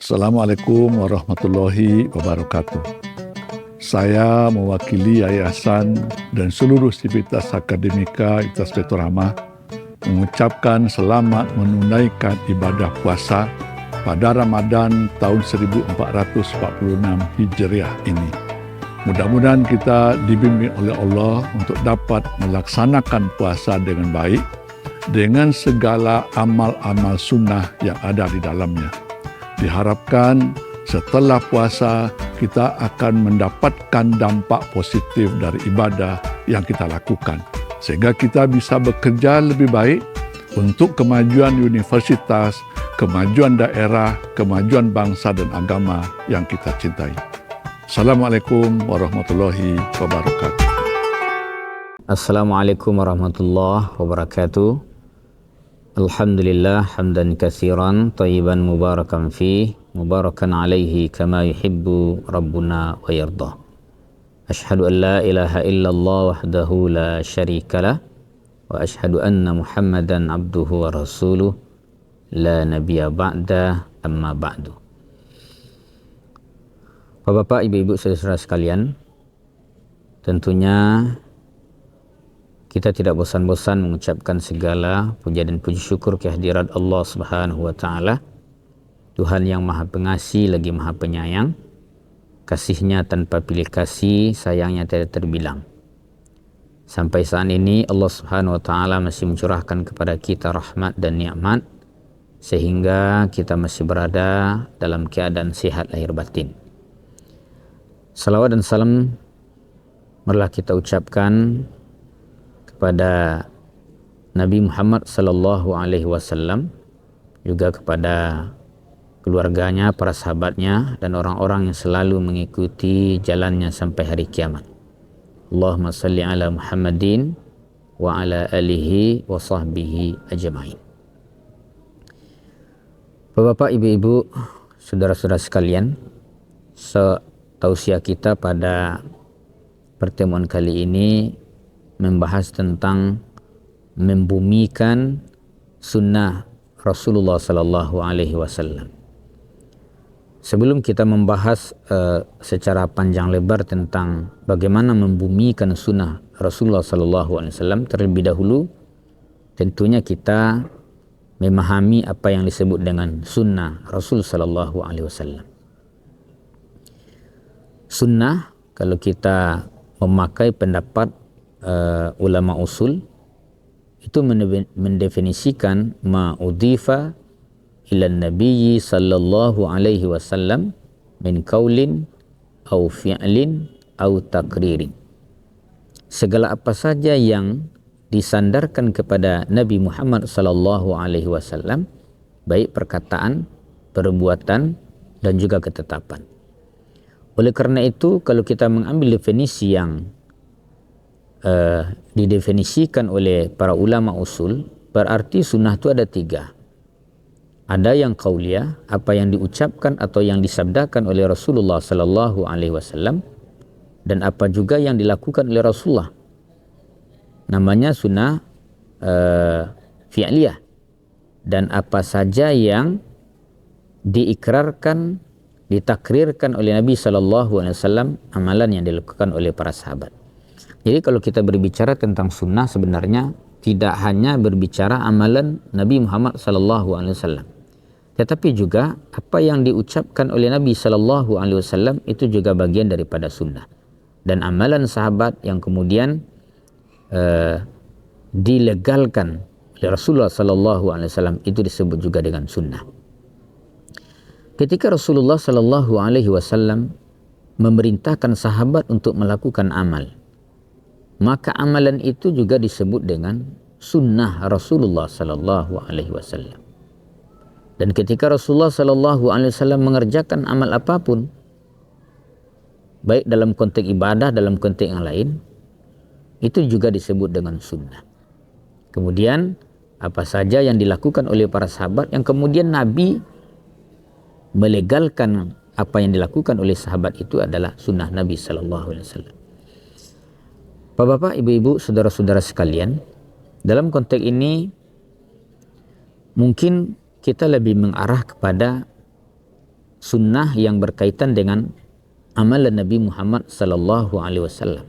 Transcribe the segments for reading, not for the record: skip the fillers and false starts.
Assalamualaikum warahmatullahi wabarakatuh. Saya mewakili yayasan dan seluruh sivitas akademika Universitas Pelita Rahmah mengucapkan selamat menunaikan ibadah puasa pada Ramadan tahun 1446 Hijriah ini. Mudah-mudahan kita dibimbing oleh Allah untuk dapat melaksanakan puasa dengan baik dengan segala amal-amal sunnah yang ada di dalamnya. Diharapkan setelah puasa kita akan mendapatkan dampak positif dari ibadah yang kita lakukan, sehingga kita bisa bekerja lebih baik untuk kemajuan universitas, kemajuan daerah, kemajuan bangsa dan agama yang kita cintai. Assalamualaikum warahmatullahi wabarakatuh. Assalamualaikum warahmatullahi wabarakatuh. Alhamdulillah hamdan katsiran thayyiban mubarakan fih mubarakan alaihi kama yuhibbu rabbuna wa yarda. Ashhadu an la ilaha illallah wahdahu la syarikalah wa ashhadu anna Muhammadan abduhu wa rasuluh la nabiyya ba'da amma ba'du. Bapak, Ibu-ibu, saudara-saudara sekalian, tentunya kita tidak bosan-bosan mengucapkan segala puja dan puji syukur kehadirat Allah Subhanahu wa taala, Tuhan yang Maha Pengasih lagi Maha Penyayang. Kasih-Nya tanpa pilih kasih, sayang-Nya tidak terbilang. Sampai saat ini Allah Subhanahu wa taala masih mencurahkan kepada kita rahmat dan nikmat sehingga kita masih berada dalam keadaan sehat lahir batin. Salawat dan salam marilah kita ucapkan kepada Nabi Muhammad sallallahu alaihi wasallam, juga kepada keluarganya, para sahabatnya, dan orang-orang yang selalu mengikuti jalannya sampai hari kiamat. Allahumma salli ala Muhammadin wa ala alihi wa sahbihi ajma'in. Bapak, Ibu-ibu, saudara-saudara sekalian, tausiah kita pada pertemuan kali ini membahas tentang membumikan sunnah Rasulullah sallallahu alaihi wasallam. Sebelum kita membahas secara panjang lebar tentang bagaimana membumikan sunnah Rasulullah sallallahu alaihi wasallam, terlebih dahulu tentunya kita memahami apa yang disebut dengan sunnah Rasul sallallahu alaihi wasallam. Sunnah, kalau kita memakai pendapat ulama usul, itu mendefinisikan ma udhifa ila nabiyyi sallallahu alaihi wasallam min qaulin au fi'lin au takririn. Segala apa saja yang disandarkan kepada Nabi Muhammad sallallahu alaihi wasallam, baik perkataan, perbuatan, dan juga ketetapan. Oleh karena itu, kalau kita mengambil definisi yang didefinisikan oleh para ulama usul, berarti sunnah itu ada tiga. Ada yang qauliyah, apa yang diucapkan atau yang disabdakan oleh Rasulullah sallallahu alaihi wasallam, dan apa juga yang dilakukan oleh Rasulullah. Namanya sunnah fi'liyah. Dan apa saja yang diikrarkan, ditakrirkan oleh Nabi sallallahu alaihi wasallam, amalan yang dilakukan oleh para sahabat. Jadi kalau kita berbicara tentang sunnah, sebenarnya tidak hanya berbicara amalan Nabi Muhammad sallallahu alaihi wasallam, tetapi juga apa yang diucapkan oleh Nabi sallallahu alaihi wasallam itu juga bagian daripada sunnah. Dan amalan sahabat yang kemudian dilegalkan oleh Rasulullah sallallahu alaihi wasallam itu disebut juga dengan sunnah. Ketika Rasulullah sallallahu alaihi wasallam memerintahkan sahabat untuk melakukan amal, maka amalan itu juga disebut dengan sunnah Rasulullah sallallahu alaihi wasallam. Dan ketika Rasulullah sallallahu alaihi wasallam mengerjakan amal apapun, baik dalam konteks ibadah, dalam konteks yang lain, itu juga disebut dengan sunnah. Kemudian apa saja yang dilakukan oleh para sahabat yang kemudian Nabi melegalkan apa yang dilakukan oleh sahabat itu adalah sunnah Nabi sallallahu alaihi wasallam. Bapak, Ibu-ibu, saudara-saudara sekalian, dalam konteks ini mungkin kita lebih mengarah kepada sunnah yang berkaitan dengan amalan Nabi Muhammad sallallahu alaihi wasallam.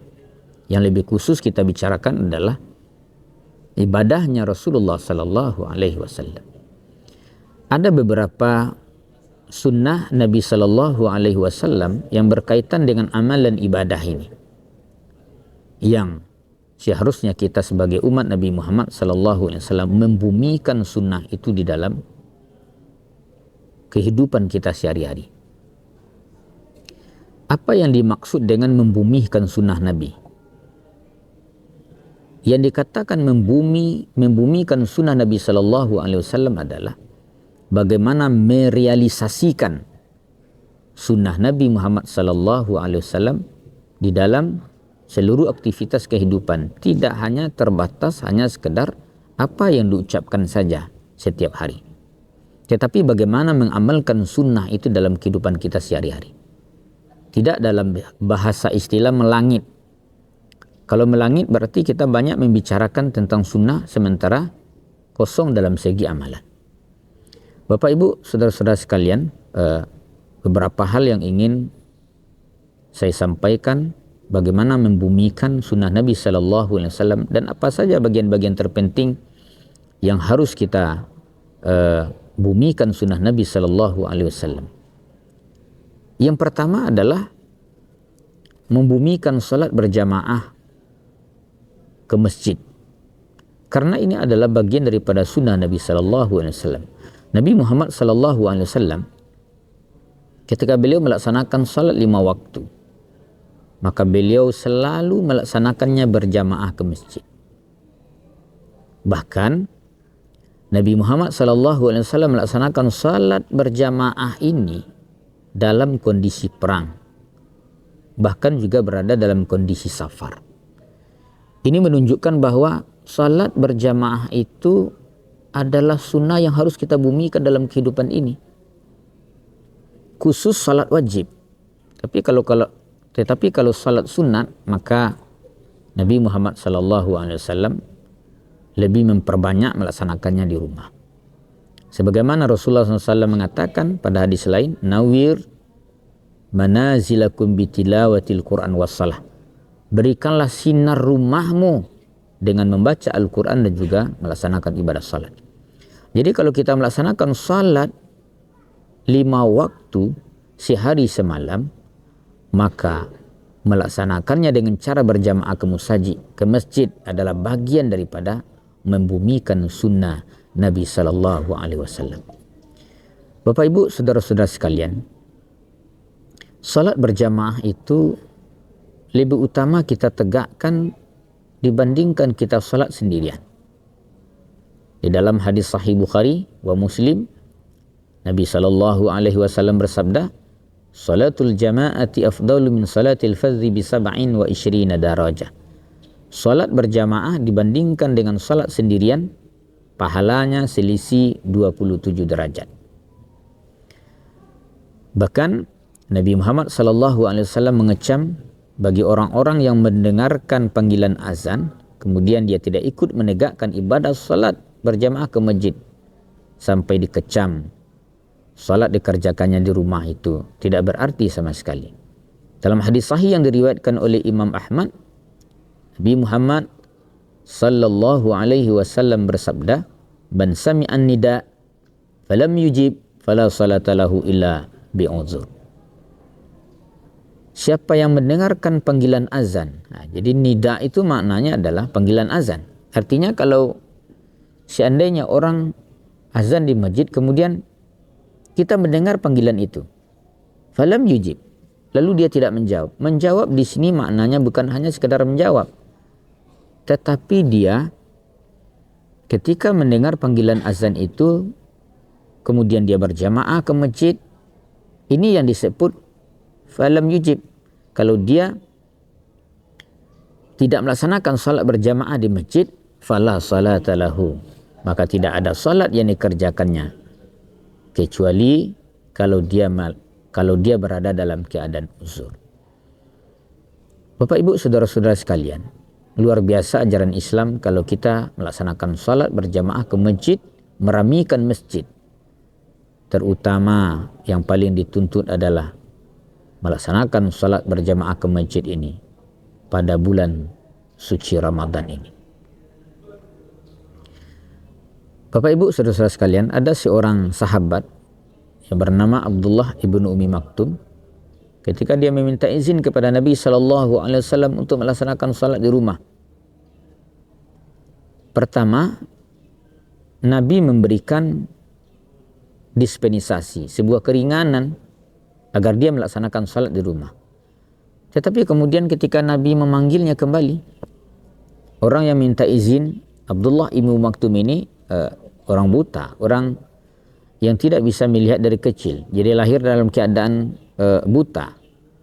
Yang lebih khusus kita bicarakan adalah ibadahnya Rasulullah sallallahu alaihi wasallam. Ada beberapa sunnah Nabi sallallahu alaihi wasallam yang berkaitan dengan amalan ibadah ini, yang seharusnya kita sebagai umat Nabi Muhammad sallallahu alaihi wasallam membumikan sunnah itu di dalam kehidupan kita sehari-hari. Apa yang dimaksud dengan membumikan sunnah Nabi? Yang dikatakan membumikan sunnah Nabi sallallahu alaihi wasallam adalah bagaimana merealisasikan sunnah Nabi Muhammad sallallahu alaihi wasallam di dalam seluruh aktivitas kehidupan, tidak hanya terbatas hanya sekedar apa yang diucapkan saja setiap hari, tetapi bagaimana mengamalkan sunnah itu dalam kehidupan kita sehari-hari. Tidak dalam bahasa istilah melangit. Kalau melangit berarti kita banyak membicarakan tentang sunnah sementara kosong dalam segi amalan. Bapak Ibu, saudara-saudara sekalian, beberapa hal yang ingin saya sampaikan bagaimana membumikan sunnah Nabi Sallallahu Alaihi Wasallam dan apa saja bagian-bagian terpenting yang harus kita bumikan sunnah Nabi Sallallahu Alaihi Wasallam. Yang pertama adalah membumikan salat berjamaah ke masjid, karena ini adalah bagian daripada sunnah Nabi Sallallahu Alaihi Wasallam. Nabi Muhammad Sallallahu Alaihi Wasallam ketika beliau melaksanakan salat 5 waktu, maka beliau selalu melaksanakannya berjamaah ke masjid. Bahkan Nabi Muhammad Sallallahu Alaihi Wasallam melaksanakan salat berjamaah ini dalam kondisi perang, bahkan juga berada dalam kondisi safar. Ini menunjukkan bahwa salat berjamaah itu adalah sunnah yang harus kita bumikan dalam kehidupan ini, khusus salat wajib. Tetapi kalau salat sunat, maka Nabi Muhammad SAW lebih memperbanyak melaksanakannya di rumah. Sebagaimana Rasulullah SAW mengatakan pada hadis lain, nawir manazilakum bitilawatil Quran wassalah. Berikanlah sinar rumahmu dengan membaca Al-Quran dan juga melaksanakan ibadah salat. Jadi kalau kita melaksanakan salat 5 waktu sehari semalam, maka melaksanakannya dengan cara berjamaah ke masjid adalah bagian daripada membumikan sunnah Nabi Sallallahu Alaihi Wasallam. Bapak Ibu, saudara-saudara sekalian, salat berjamaah itu lebih utama kita tegakkan dibandingkan kita salat sendirian. Di dalam hadis Sahih Bukhari wa Muslim, Nabi Sallallahu Alaihi Wasallam bersabda, salatul jama'ati afdalu min salatil fadzi bi 27 darajah. Salat berjamaah dibandingkan dengan salat sendirian, pahalanya selisih 27 derajat. Bahkan Nabi Muhammad sallallahu alaihi wasallam mengecam bagi orang-orang yang mendengarkan panggilan azan kemudian dia tidak ikut menegakkan ibadah salat berjamaah ke masjid, sampai dikecam salat dikerjakannya di rumah itu tidak berarti sama sekali. Dalam hadis sahih yang diriwayatkan oleh Imam Ahmad, Nabi Muhammad sallallahu alaihi wasallam bersabda, "Man sami'an nida falam yujib fala salata lahu illa bi'uzur." Siapa yang mendengarkan panggilan azan. Nah, jadi nida itu maknanya adalah panggilan azan. Artinya kalau seandainya orang azan di masjid kemudian kita mendengar panggilan itu, falam yujib, lalu dia tidak menjawab. Menjawab di sini maknanya bukan hanya sekedar menjawab, tetapi dia ketika mendengar panggilan azan itu kemudian dia berjamaah ke masjid, ini yang disebut falam yujib. Kalau dia tidak melaksanakan salat berjamaah di masjid, fala salata lahu, maka tidak ada salat yang dikerjakannya kecuali kalau dia berada dalam keadaan uzur. Bapak Ibu, saudara-saudara sekalian, luar biasa ajaran Islam kalau kita melaksanakan salat berjamaah ke masjid, meramikan masjid. terutama yang paling dituntut adalah melaksanakan salat berjamaah ke masjid ini pada bulan suci Ramadan ini. Bapak Ibu saudara-saudara sekalian, ada seorang sahabat yang bernama Abdullah ibnu Umi Maktum. Ketika dia meminta izin kepada Nabi SAW untuk melaksanakan salat di rumah, pertama Nabi memberikan dispensasi, sebuah keringanan agar dia melaksanakan salat di rumah. Tetapi kemudian ketika Nabi memanggilnya kembali, orang yang minta izin, Abdullah ibnu Maktum ini orang buta, orang yang tidak bisa melihat dari kecil, jadi lahir dalam keadaan buta.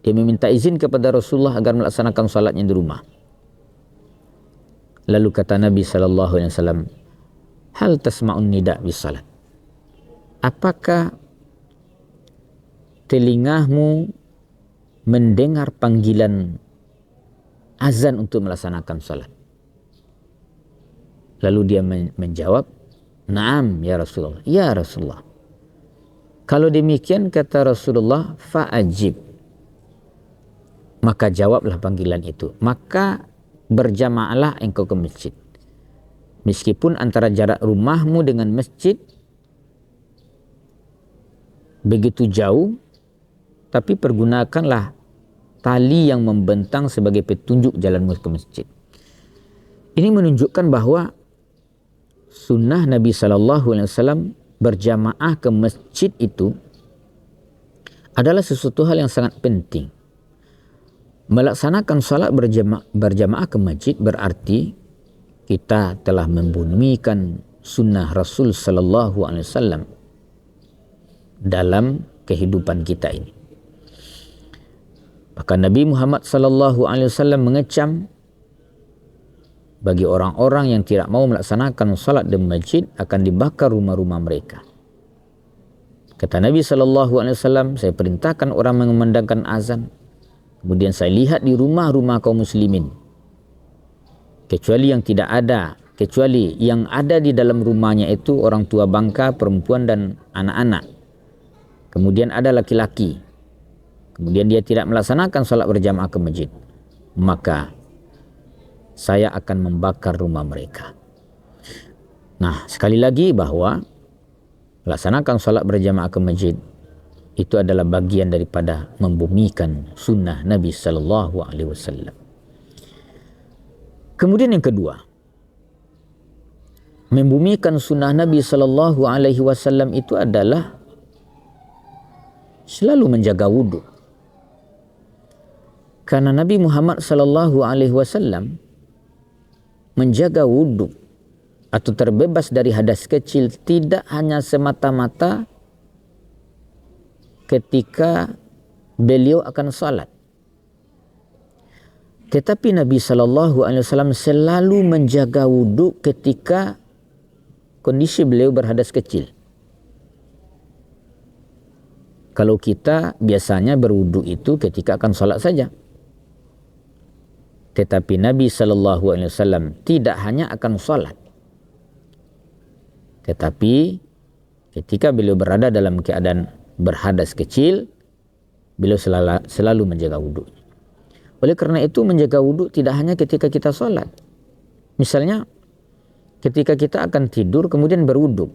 Dia meminta izin kepada Rasulullah agar melaksanakan salatnya di rumah. Lalu kata Nabi SAW, hal tasma'un nida bis salat? Apakah telingamu mendengar panggilan azan untuk melaksanakan salat? Lalu dia menjawab, "Naam ya Rasulullah." Ya Rasulullah. Kalau demikian kata Rasulullah, fa'ajib. Maka jawablah panggilan itu. Maka berjamaahlah engkau ke masjid. Meskipun antara jarak rumahmu dengan masjid begitu jauh, tapi pergunakanlah tali yang membentang sebagai petunjuk jalanmu ke masjid. Ini menunjukkan bahwa sunnah Nabi SAW berjamaah ke masjid itu adalah sesuatu hal yang sangat penting. Melaksanakan salat berjamaah ke masjid berarti kita telah membumikan sunnah Rasul SAW dalam kehidupan kita ini. Bahkan Nabi Muhammad SAW mengecam bagi orang-orang yang tidak mau melaksanakan salat di masjid akan dibakar rumah-rumah mereka. Kata Nabi SAW, saya perintahkan orang mengumandangkan azan, kemudian saya lihat di rumah-rumah kaum muslimin, kecuali yang ada di dalam rumahnya itu orang tua bangka, perempuan dan anak-anak. Kemudian ada laki-laki. Kemudian dia tidak melaksanakan salat berjamaah ke masjid, maka saya akan membakar rumah mereka. Nah, sekali lagi bahwa melaksanakan salat berjamaah ke masjid itu adalah bagian daripada membumikan sunnah Nabi SAW. Kemudian yang kedua, membumikan sunnah Nabi SAW itu adalah selalu menjaga wudhu. Karena Nabi Muhammad SAW menjaga wudhu atau terbebas dari hadas kecil tidak hanya semata-mata ketika beliau akan salat, tetapi Nabi SAW selalu menjaga wudhu ketika kondisi beliau berhadas kecil. Kalau kita biasanya berwudhu itu ketika akan salat saja, tetapi Nabi SAW tidak hanya akan salat, tetapi ketika beliau berada dalam keadaan berhadas kecil, beliau selalu menjaga wudhu. Oleh karena itu menjaga wudhu tidak hanya ketika kita salat. Misalnya ketika kita akan tidur kemudian berwudhu.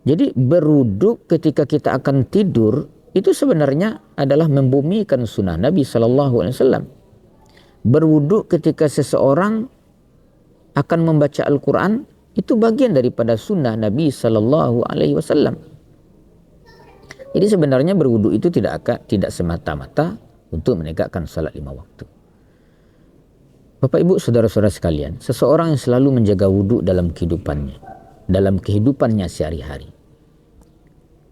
Jadi berwudhu ketika kita akan tidur itu sebenarnya adalah membumikan sunnah Nabi SAW. Berwudhu ketika seseorang akan membaca Al-Quran itu bagian daripada sunnah Nabi SAW. Jadi sebenarnya berwudhu itu tidak semata-mata untuk menegakkan salat 5 waktu. Bapak Ibu saudara-saudara sekalian, seseorang yang selalu menjaga wudhu dalam kehidupannya sehari-hari,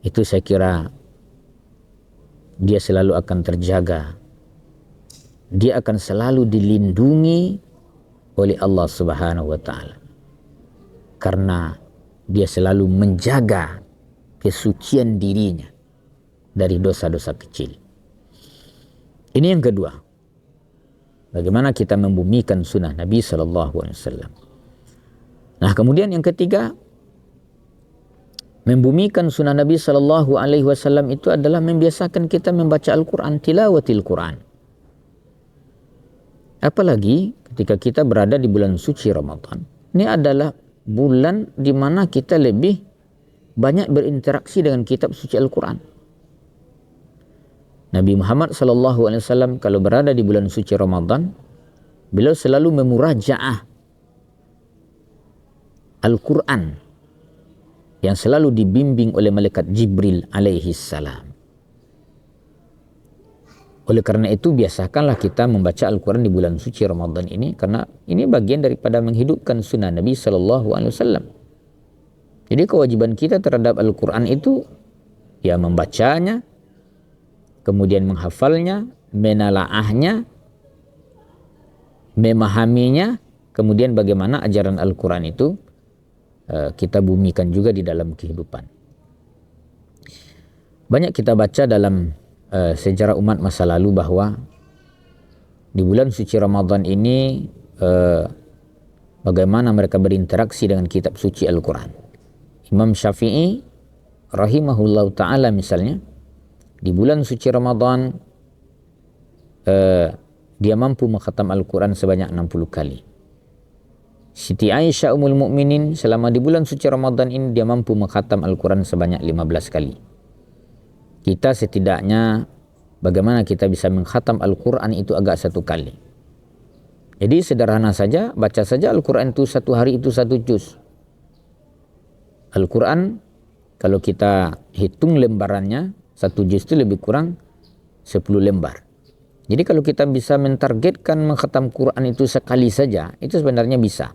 itu saya kira dia selalu akan terjaga. Dia akan selalu dilindungi oleh Allah Subhanahu wa taala. Karena dia selalu menjaga kesucian dirinya dari dosa-dosa kecil. Ini yang kedua. Bagaimana kita membumikan sunnah Nabi SAW. Nah, kemudian yang ketiga, Membumikan sunnah Nabi Sallallahu Alaihi Wasallam itu adalah membiasakan kita membaca Al-Quran, tilawatil Quran. Apalagi ketika kita berada di bulan suci Ramadan. Ini adalah bulan di mana kita lebih banyak berinteraksi dengan kitab suci Al-Quran. Nabi Muhammad Sallallahu Alaihi Wasallam kalau berada di bulan suci Ramadan, beliau selalu memurajaah Al-Quran yang selalu dibimbing oleh malaikat Jibril alaihi salam. Oleh karena itu biasakanlah kita membaca Al-Quran di bulan suci Ramadan ini, karena ini bagian daripada menghidupkan sunnah Nabi Sallallahu Alaihi Wasallam. Jadi kewajiban kita terhadap Al-Quran itu ya membacanya, kemudian menghafalnya, menalaahnya, memahaminya, kemudian bagaimana ajaran Al-Quran itu kita bumikan juga di dalam kehidupan. Banyak kita baca dalam sejarah umat masa lalu bahwa di bulan suci Ramadan ini bagaimana mereka berinteraksi dengan kitab suci Al-Quran. Imam Syafi'i rahimahullah ta'ala misalnya, di bulan suci Ramadan dia mampu mengkhatam Al-Quran sebanyak 60 kali. Siti Aisyah Ummul Mukminin selama di bulan suci Ramadan ini dia mampu mengkhatam Al-Quran sebanyak 15 kali. Kita setidaknya bagaimana kita bisa mengkhatam Al-Quran itu agak 1 kali. Jadi sederhana saja, baca saja Al-Quran itu 1 hari itu 1 juz. Al-Quran kalau kita hitung lembarannya, 1 juz itu lebih kurang 10 lembar. Jadi kalau kita bisa mentargetkan mengkhatam Quran itu sekali saja, itu sebenarnya bisa.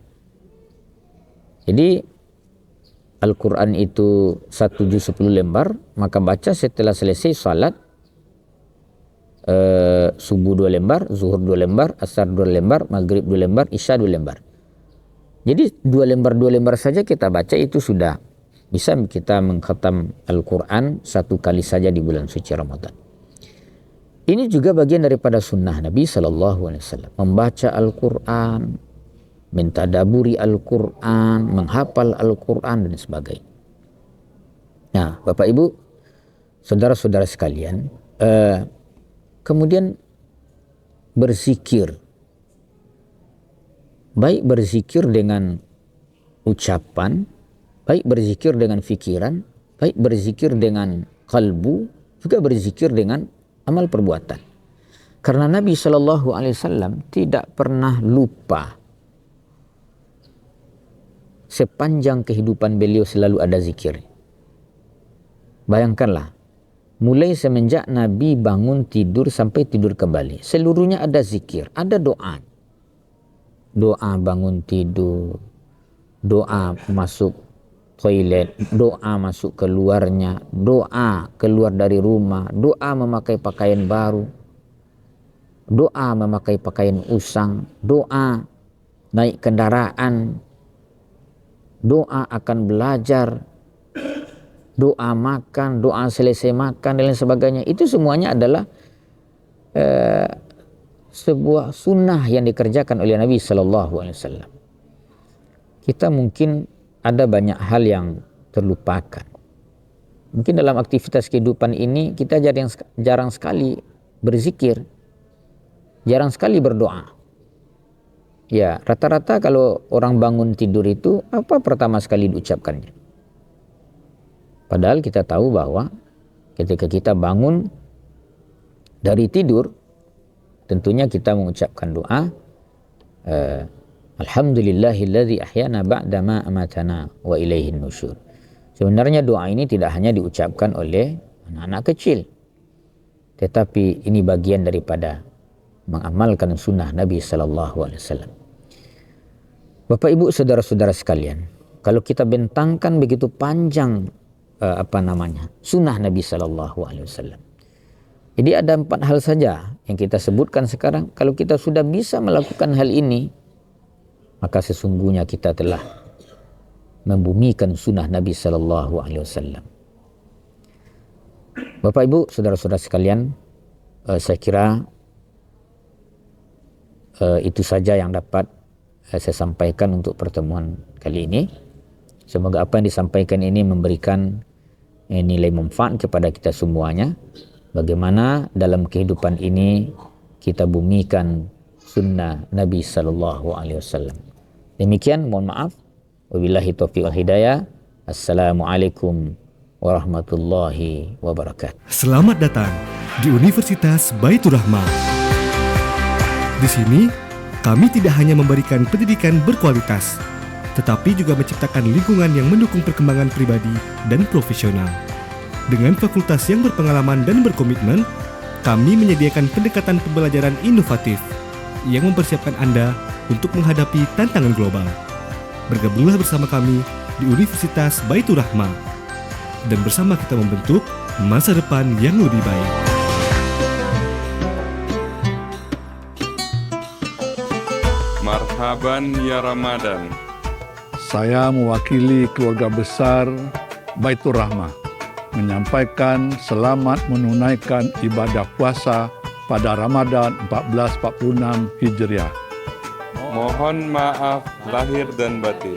Jadi Al-Quran itu 1 juz 10 lembar, maka baca setelah selesai salat, subuh 2 lembar, zuhur 2 lembar, asar 2 lembar, maghrib 2 lembar, isya 2 lembar. Jadi 2 lembar saja kita baca itu sudah bisa kita mengkhatam Al-Quran 1 kali saja di bulan suci Ramadan. Ini juga bagian daripada sunnah Nabi Sallallahu Alaihi Wasallam, membaca Al-Quran, mentadaburi Al-Quran, menghafal Al-Quran dan sebagainya. Nah, Bapak Ibu, saudara-saudara sekalian, kemudian berzikir. Baik berzikir dengan ucapan, baik berzikir dengan fikiran, baik berzikir dengan kalbu, juga berzikir dengan amal perbuatan. Karena Nabi Shallallahu Alaihi Wasallam tidak pernah lupa. Sepanjang kehidupan beliau selalu ada zikir. Bayangkanlah, mulai semenjak Nabi bangun tidur sampai tidur kembali, seluruhnya ada zikir, ada doa. Doa bangun tidur, doa masuk toilet, doa masuk keluarnya, doa keluar dari rumah, doa memakai pakaian baru, doa memakai pakaian usang, doa naik kendaraan, doa akan belajar, doa makan, doa selesai makan dan lain sebagainya. Itu semuanya adalah sebuah sunnah yang dikerjakan oleh Nabi Sallallahu Alaihi Wasallam. Kita mungkin ada banyak hal yang terlupakan. Mungkin dalam aktivitas kehidupan ini kita jarang sekali berzikir, jarang sekali berdoa. Ya, rata-rata kalau orang bangun tidur itu apa pertama sekali diucapkannya? Padahal kita tahu bahwa ketika kita bangun dari tidur, tentunya kita mengucapkan doa, Alhamdulillahilladzi ahyana ba'dama amatana wa ilaihin nusyur. Sebenarnya doa ini tidak hanya diucapkan oleh anak-anak kecil, tetapi ini bagian daripada mengamalkan sunnah Nabi Sallallahu Alaihi Wasallam. Bapak Ibu saudara-saudara sekalian, kalau kita bentangkan begitu panjang sunnah Nabi Sallallahu Alaihi Wasallam. Jadi ada 4 hal saja yang kita sebutkan sekarang. Kalau kita sudah bisa melakukan hal ini, maka sesungguhnya kita telah membumikan sunnah Nabi Sallallahu Alaihi Wasallam. Bapak Ibu saudara-saudara sekalian, saya kira itu saja yang dapat saya sampaikan untuk pertemuan kali ini. Semoga apa yang disampaikan ini memberikan nilai manfaat kepada kita semuanya. Bagaimana dalam kehidupan ini kita bumikan sunnah Nabi Sallallahu Alaihi Wasallam. Demikian, mohon maaf. Wabillahi taufiq wal hidayah. Assalamualaikum warahmatullahi wabarakatuh. Selamat datang di Universitas Baitur Rahmah. Di sini, kami tidak hanya memberikan pendidikan berkualitas, tetapi juga menciptakan lingkungan yang mendukung perkembangan pribadi dan profesional. Dengan fakultas yang berpengalaman dan berkomitmen, kami menyediakan pendekatan pembelajaran inovatif yang mempersiapkan Anda untuk menghadapi tantangan global. Bergabunglah bersama kami di Universitas Baitur Rahmah, dan bersama kita membentuk masa depan yang lebih baik. Marhaban ya Ramadan. Saya mewakili keluarga besar Baitur Rahmah menyampaikan selamat menunaikan ibadah puasa pada Ramadan 1446 Hijriah. Mohon maaf lahir dan batin.